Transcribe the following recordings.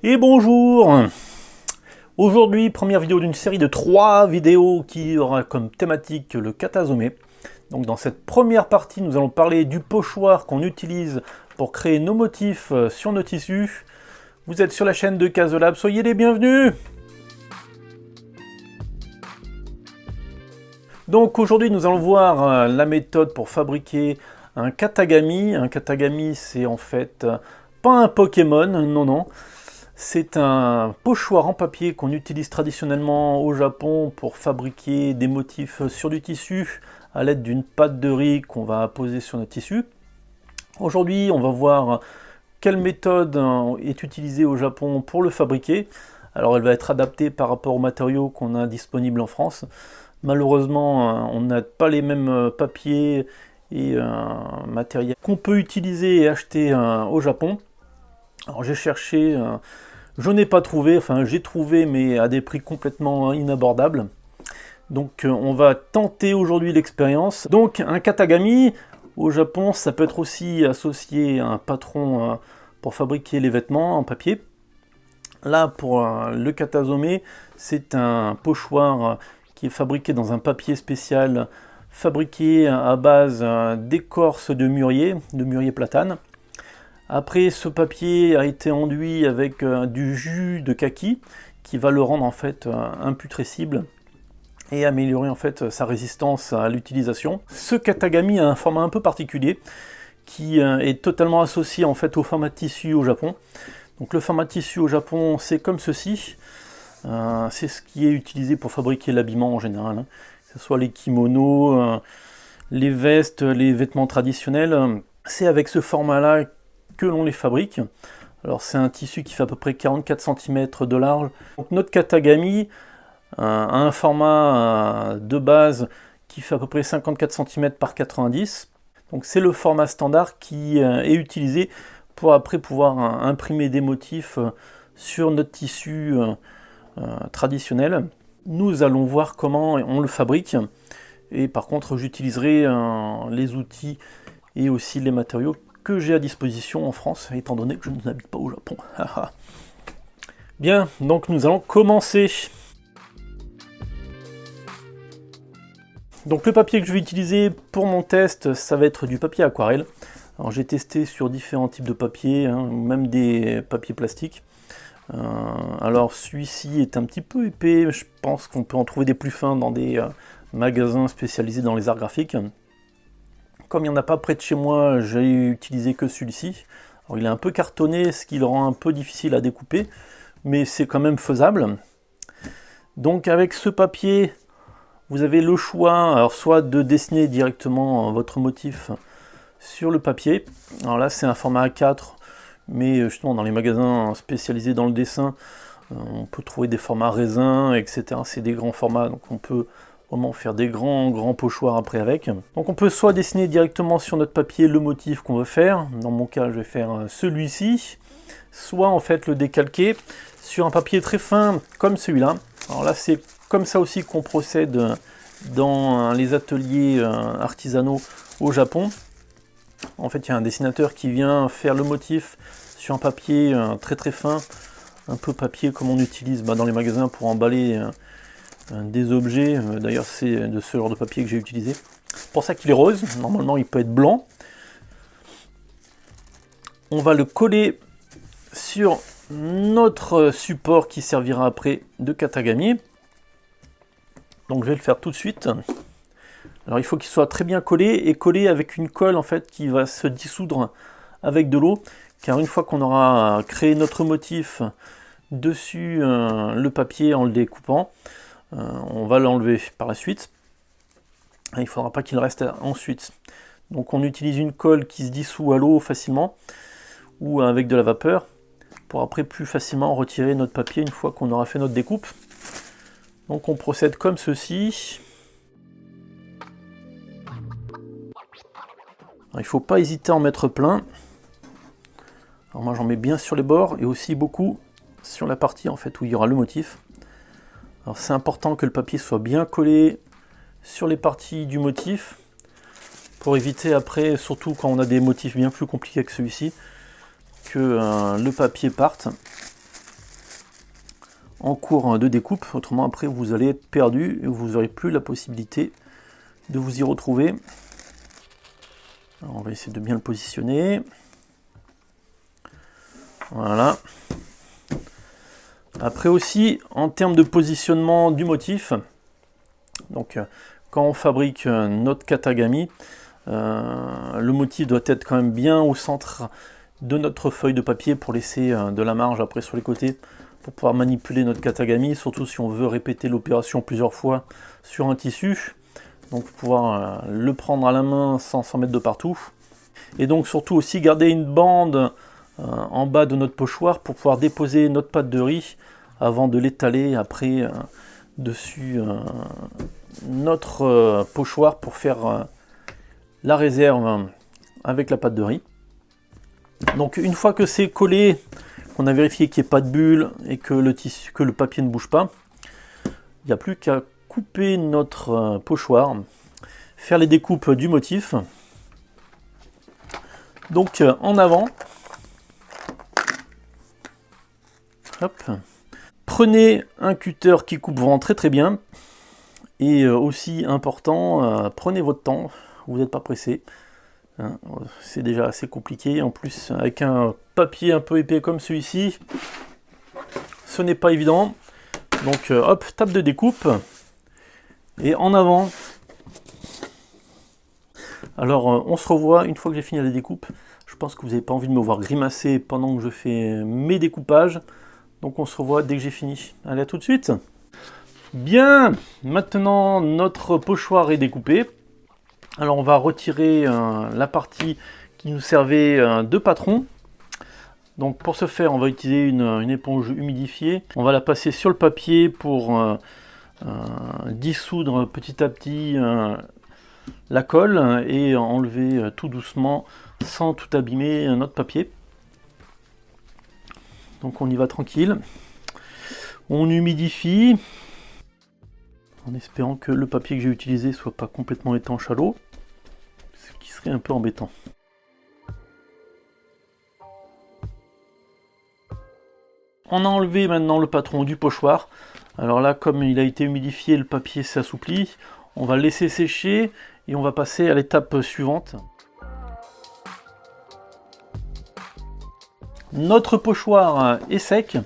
Et bonjour! Aujourd'hui, première vidéo d'une série de 3 vidéos qui aura comme thématique le katazome. Donc dans cette première partie, nous allons parler du pochoir qu'on utilise pour créer nos motifs sur nos tissus. Vous êtes sur la chaîne de Kazolab, soyez les bienvenus! Donc aujourd'hui, nous allons voir la méthode pour fabriquer un katagami. Un katagami, c'est en fait pas un Pokémon, non. C'est un pochoir en papier qu'on utilise traditionnellement au Japon pour fabriquer des motifs sur du tissu à l'aide d'une pâte de riz qu'on va poser sur notre tissu. Aujourd'hui, on va voir quelle méthode est utilisée au Japon pour le fabriquer. Alors elle va être adaptée par rapport aux matériaux qu'on a disponibles en France. Malheureusement, on n'a pas les mêmes papiers et matériels qu'on peut utiliser et acheter au Japon. Alors j'ai cherché, je n'ai pas trouvé, enfin j'ai trouvé mais à des prix complètement inabordables. Donc on va tenter aujourd'hui l'expérience. Donc un katagami, au Japon, ça peut être aussi associé à un patron pour fabriquer les vêtements en papier. Là pour le katazome, c'est un pochoir qui est fabriqué dans un papier spécial, fabriqué à base d'écorce de mûrier platane. Après, ce papier a été enduit avec du jus de kaki qui va le rendre en fait imputrescible et améliorer en fait sa résistance à l'utilisation. Ce katagami a un format un peu particulier qui est totalement associé en fait au format tissu au Japon. Donc le format tissu au Japon, c'est comme ceci. C'est ce qui est utilisé pour fabriquer l'habillement en général, que ce soit les kimonos, les vestes, les vêtements traditionnels. C'est avec ce format-là que l'on les fabrique. Alors c'est un tissu qui fait à peu près 44 cm de large. Donc notre katagami a un format de base qui fait à peu près 54 cm par 90. Donc c'est le format standard qui est utilisé pour après pouvoir imprimer des motifs sur notre tissu traditionnel. Nous allons voir comment on le fabrique. Et par contre j'utiliserai les outils et aussi les matériaux que j'ai à disposition en France, étant donné que je n'habite pas au Japon. Bien, donc nous allons commencer. Donc le papier que je vais utiliser pour mon test, ça va être du papier aquarelle. Alors j'ai testé sur différents types de papier, même des papiers plastiques. Alors celui-ci est un petit peu épais, je pense qu'on peut en trouver des plus fins dans des magasins spécialisés dans les arts graphiques. Comme il n'y en a pas près de chez moi, j'ai utilisé que celui-ci. Alors il est un peu cartonné, ce qui le rend un peu difficile à découper, mais c'est quand même faisable. Donc avec ce papier, vous avez le choix, alors soit de dessiner directement votre motif sur le papier. Alors là c'est un format A4, mais justement dans les magasins spécialisés dans le dessin, on peut trouver des formats raisin, etc. C'est des grands formats, donc on peut vraiment faire des grands pochoirs après avec. Donc on peut soit dessiner directement sur notre papier le motif qu'on veut faire, dans mon cas je vais faire celui-ci, soit en fait le décalquer sur un papier très fin comme celui-là. Alors là c'est comme ça aussi qu'on procède dans les ateliers artisanaux au Japon. En fait il y a un dessinateur qui vient faire le motif sur un papier très fin, un peu papier comme on utilise dans les magasins pour emballer des objets. D'ailleurs c'est de ce genre de papier que j'ai utilisé. C'est pour ça qu'il est rose, normalement il peut être blanc. On va le coller sur notre support qui servira après de katagami. Donc je vais le faire tout de suite. Alors il faut qu'il soit très bien collé et collé avec une colle en fait qui va se dissoudre avec de l'eau, car une fois qu'on aura créé notre motif dessus le papier en le découpant, on va l'enlever par la suite. Il ne faudra pas qu'il reste ensuite. Donc on utilise une colle qui se dissout à l'eau facilement ou avec de la vapeur pour après plus facilement retirer notre papier une fois qu'on aura fait notre découpe. Donc on procède comme ceci. Alors, il ne faut pas hésiter à en mettre plein. Alors moi j'en mets bien sur les bords et aussi beaucoup sur la partie en fait où il y aura le motif. Alors c'est important que le papier soit bien collé sur les parties du motif pour éviter après, surtout quand on a des motifs bien plus compliqués que celui-ci, que le papier parte. en cours de découpe, autrement après vous allez être perdu et vous n'aurez plus la possibilité de vous y retrouver. Alors, on va essayer de bien le positionner. Voilà. Après aussi, en termes de positionnement du motif, donc quand on fabrique notre katagami, le motif doit être quand même bien au centre de notre feuille de papier pour laisser de la marge après sur les côtés pour pouvoir manipuler notre katagami, surtout si on veut répéter l'opération plusieurs fois sur un tissu, donc pouvoir le prendre à la main sans s'en mettre de partout. Et donc surtout aussi garder une bande en bas de notre pochoir pour pouvoir déposer notre pâte de riz avant de l'étaler après dessus notre pochoir pour faire la réserve avec la pâte de riz. Donc une fois que c'est collé, qu'on a vérifié qu'il n'y ait pas de bulle et que le papier ne bouge pas, il n'y a plus qu'à couper notre pochoir, faire les découpes du motif. Donc en avant, hop. Prenez un cutter qui coupe vraiment très très bien, et aussi important, prenez votre temps, vous n'êtes pas pressé, hein, c'est déjà assez compliqué, en plus avec un papier un peu épais comme celui-ci, ce n'est pas évident. Donc hop, table de découpe, et en avant. Alors on se revoit une fois que j'ai fini la découpe. Je pense que vous n'avez pas envie de me voir grimacer pendant que je fais mes découpages. Donc on se revoit dès que j'ai fini. Allez, à tout de suite. Bien, maintenant notre pochoir est découpé. Alors on va retirer la partie qui nous servait de patron. Donc pour ce faire, on va utiliser une éponge humidifiée. On va la passer sur le papier pour dissoudre petit à petit la colle et enlever tout doucement sans tout abîmer notre papier. Donc on y va tranquille. On humidifie en espérant que le papier que j'ai utilisé soit pas complètement étanche à l'eau, ce qui serait un peu embêtant. On a enlevé maintenant le patron du pochoir. Alors là, comme il a été humidifié, le papier s'assouplit. On va le laisser sécher et on va passer à l'étape suivante. Notre pochoir est sec.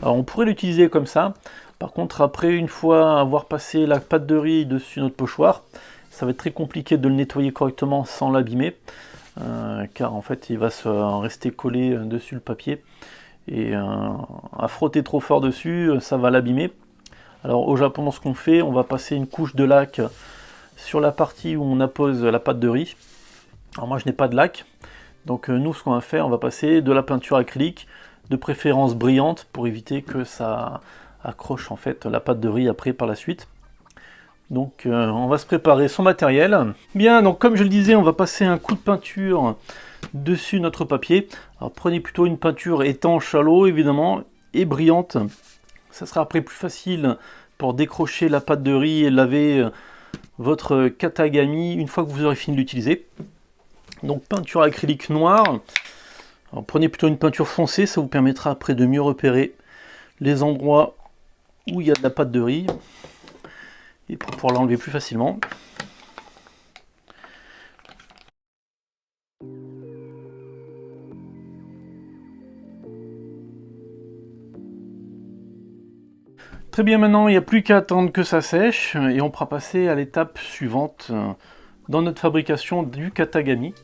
Alors on pourrait l'utiliser comme ça. Par contre, après, une fois avoir passé la pâte de riz dessus notre pochoir, ça va être très compliqué de le nettoyer correctement sans l'abîmer. Car en fait, il va se rester collé dessus le papier. Et à frotter trop fort dessus, ça va l'abîmer. Alors au Japon, ce qu'on fait, on va passer une couche de laque sur la partie où on appose la pâte de riz. Alors moi, je n'ai pas de laque. Donc nous, ce qu'on va faire, on va passer de la peinture acrylique, de préférence brillante, pour éviter que ça accroche en fait la pâte de riz après par la suite. Donc on va se préparer son matériel. Bien, donc comme je le disais, on va passer un coup de peinture dessus notre papier. Alors prenez plutôt une peinture étanche à l'eau évidemment, et brillante. Ça sera après plus facile pour décrocher la pâte de riz et laver votre katagami une fois que vous aurez fini de l'utiliser. Donc peinture acrylique noire. Alors, prenez plutôt une peinture foncée, ça vous permettra après de mieux repérer les endroits où il y a de la pâte de riz et pour pouvoir l'enlever plus facilement. Très bien, maintenant il n'y a plus qu'à attendre que ça sèche et on pourra passer à l'étape suivante dans notre fabrication du katagami.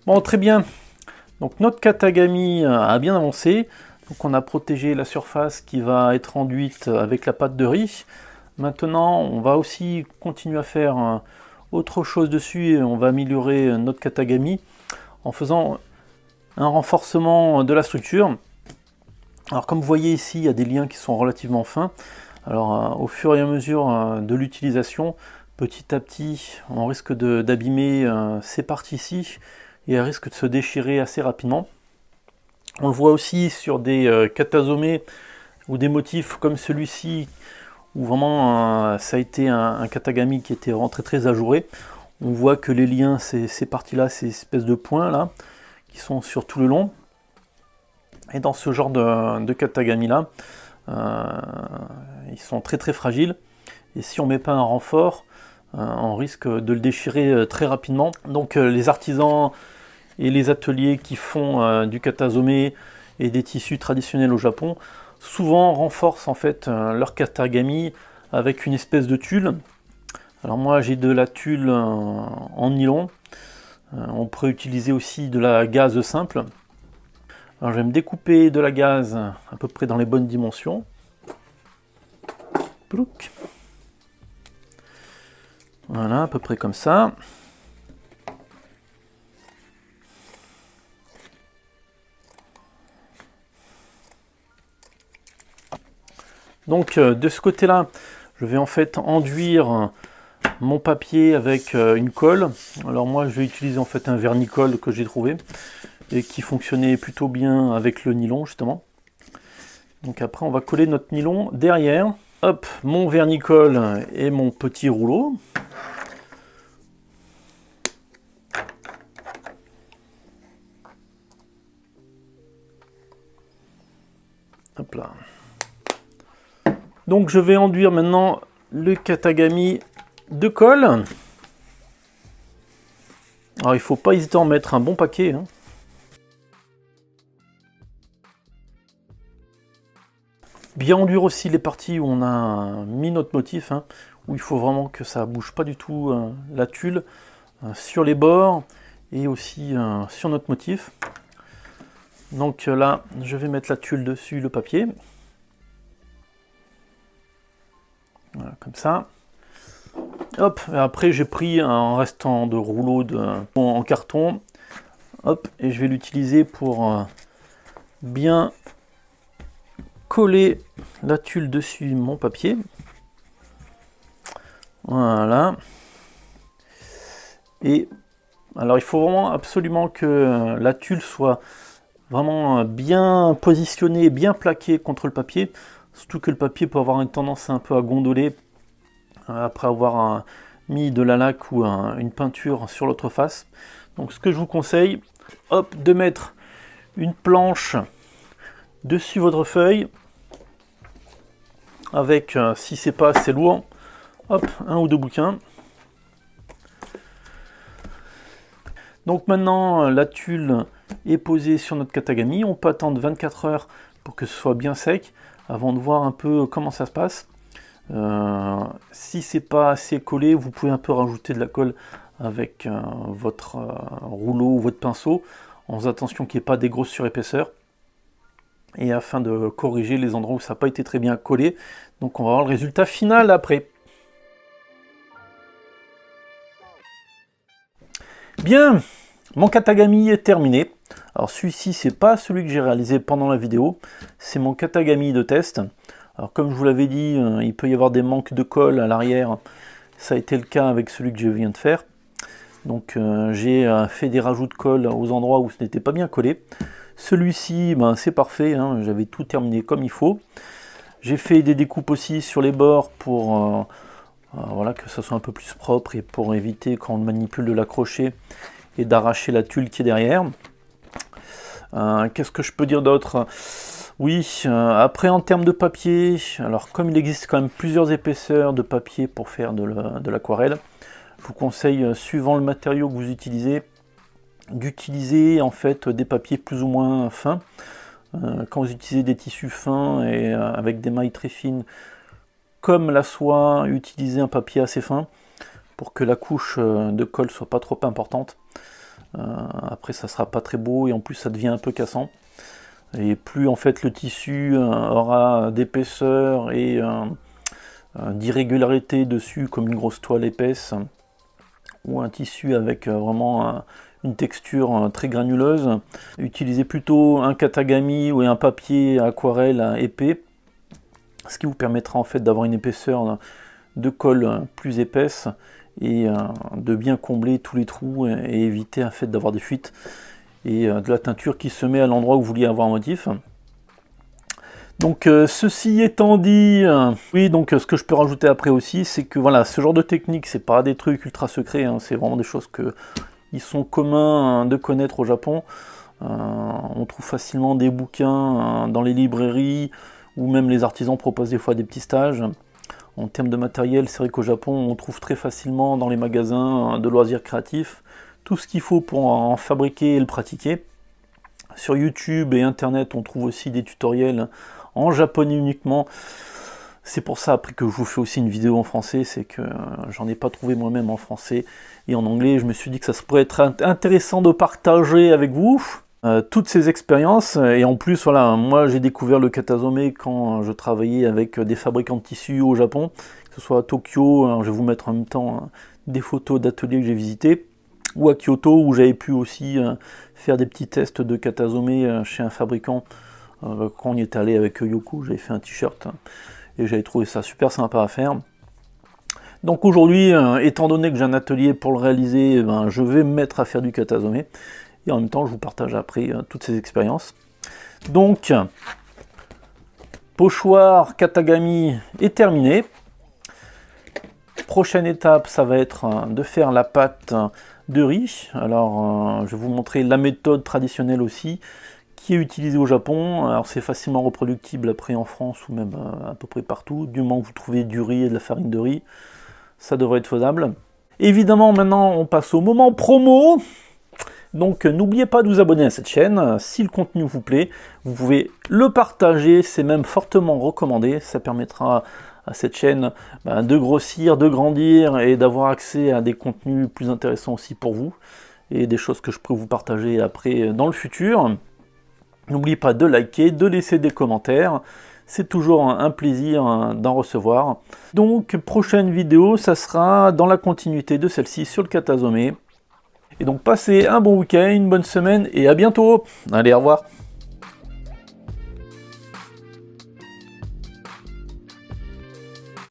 Bon, très bien. Donc notre katagami a bien avancé. Donc on a protégé la surface qui va être enduite avec la pâte de riz. Maintenant, on va aussi continuer à faire autre chose dessus et on va améliorer notre katagami en faisant un renforcement de la structure. Alors comme vous voyez ici, il y a des liens qui sont relativement fins. Alors au fur et à mesure de l'utilisation, petit à petit, on risque d'abîmer ces parties-ci et elles risquent de se déchirer assez rapidement. On le voit aussi sur des katasome ou des motifs comme celui-ci, où vraiment ça a été un katagami qui était vraiment très ajouré. On voit que les liens, ces parties-là, ces espèces de points là, qui sont sur tout le long. Et dans ce genre de katagami là, ils sont très fragiles. Et si on met pas un renfort, on risque de le déchirer très rapidement. Donc les artisans et les ateliers qui font du katazome et des tissus traditionnels au Japon, souvent renforcent en fait leur katagami avec une espèce de tulle. Alors moi j'ai de la tulle en nylon. On pourrait utiliser aussi de la gaze simple. Alors je vais me découper de la gaze à peu près dans les bonnes dimensions. Plouc. Voilà, à peu près comme ça. Donc de ce côté-là, je vais en fait enduire mon papier avec une colle. Alors moi je vais utiliser en fait un vernis-colle que j'ai trouvé et qui fonctionnait plutôt bien avec le nylon justement. Donc après on va coller notre nylon derrière. Hop, mon vernis-colle et mon petit rouleau. Hop là. Donc je vais enduire maintenant le katagami de colle. Alors il ne faut pas hésiter à en mettre un bon paquet. Hein. Bien enduire aussi les parties où on a mis notre motif, hein, où il faut vraiment que ça bouge pas du tout la tulle sur les bords et aussi sur notre motif. Donc là, je vais mettre la tulle dessus, le papier. Voilà, comme ça. Hop, et après j'ai pris un restant de rouleau en carton. Hop, et je vais l'utiliser pour bien coller la tulle dessus mon papier. Voilà. Et alors il faut vraiment absolument que la tulle soit vraiment bien positionnée, bien plaquée contre le papier. Surtout que le papier peut avoir une tendance un peu à gondoler après avoir mis de la laque ou une peinture sur l'autre face. Donc ce que je vous conseille, hop, de mettre une planche dessus votre feuille avec, si c'est pas assez lourd, hop, un ou deux bouquins. Donc maintenant la tulle est posée sur notre katagami, on peut attendre 24 heures pour que ce soit bien sec avant de voir un peu comment ça se passe. Si c'est pas assez collé, vous pouvez un peu rajouter de la colle avec votre rouleau ou votre pinceau, en faisant attention qu'il n'y ait pas des grosses surépaisseurs, et afin de corriger les endroits où ça n'a pas été très bien collé. Donc on va voir le résultat final après. Bien, mon katagami est terminé. Alors celui-ci, c'est pas celui que j'ai réalisé pendant la vidéo, c'est mon katagami de test. Alors comme je vous l'avais dit, il peut y avoir des manques de colle à l'arrière. Ça a été le cas avec celui que je viens de faire. Donc j'ai fait des rajouts de colle aux endroits où ce n'était pas bien collé. Celui-ci, ben, c'est parfait, hein, j'avais tout terminé comme il faut. J'ai fait des découpes aussi sur les bords pour voilà, que ça soit un peu plus propre et pour éviter quand on manipule de l'accrocher et d'arracher la tulle qui est derrière. Qu'est-ce que je peux dire d'autre? Oui, après en termes de papier, alors comme il existe quand même plusieurs épaisseurs de papier pour faire de l'aquarelle, je vous conseille, suivant le matériau que vous utilisez, d'utiliser en fait des papiers plus ou moins fins. Quand vous utilisez des tissus fins et avec des mailles très fines comme la soie, utilisez un papier assez fin pour que la couche de colle soit pas trop importante. Après ça sera pas très beau et en plus ça devient un peu cassant. Et plus en fait le tissu aura d'épaisseur et d'irrégularité dessus, comme une grosse toile épaisse, ou un tissu avec vraiment une texture très granuleuse, utilisez plutôt un katagami ou un papier aquarelle épais, ce qui vous permettra en fait d'avoir une épaisseur de colle plus épaisse et de bien combler tous les trous et éviter en fait d'avoir des fuites et de la teinture qui se met à l'endroit où vous vouliez avoir un motif. Donc ceci étant dit, oui, donc ce que je peux rajouter après aussi, c'est que voilà, ce genre de technique, c'est pas des trucs ultra secrets, hein, c'est vraiment des choses qui sont communs de connaître au Japon. On on trouve facilement des bouquins dans les librairies, ou même les artisans proposent des fois des petits stages. En termes de matériel, c'est vrai qu'au Japon, on trouve très facilement dans les magasins de loisirs créatifs tout ce qu'il faut pour en fabriquer et le pratiquer. Sur YouTube et Internet, on trouve aussi des tutoriels en japonais uniquement. C'est pour ça après que je vous fais aussi une vidéo en français, c'est que j'en ai pas trouvé moi-même en français et en anglais. Je me suis dit que ça pourrait être intéressant de partager avec vous toutes ces expériences. Et en plus, voilà, moi j'ai découvert le katazome quand je travaillais avec des fabricants de tissus au Japon, que ce soit à Tokyo. Alors, je vais vous mettre en même temps des photos d'ateliers que j'ai visités, ou à Kyoto où j'avais pu aussi faire des petits tests de katazome chez un fabricant. Quand on y est allé avec Yoko, j'avais fait un t-shirt et j'avais trouvé ça super sympa à faire. Donc aujourd'hui, étant donné que j'ai un atelier pour le réaliser, je vais me mettre à faire du katazome et en même temps je vous partage après toutes ces expériences. Donc, pochoir katagami est terminé. Prochaine étape, ça va être de faire la pâte de riz. Alors, je vais vous montrer la méthode traditionnelle aussi, qui est utilisée au Japon. Alors, c'est facilement reproductible après en France ou même à peu près partout. Du moment que vous trouvez du riz et de la farine de riz, ça devrait être faisable. Évidemment, maintenant, on passe au moment promo. Donc, n'oubliez pas de vous abonner à cette chaîne. Si le contenu vous plaît, vous pouvez le partager. C'est même fortement recommandé. Ça permettra à cette chaîne de grossir, de grandir et d'avoir accès à des contenus plus intéressants aussi pour vous et des choses que je pourrais vous partager après dans le futur. N'oubliez pas de liker, de laisser des commentaires, c'est toujours un plaisir d'en recevoir. Donc prochaine vidéo, ça sera dans la continuité de celle-ci sur le katazome. Et donc passez un bon week-end, une bonne semaine et à bientôt. Allez, au revoir.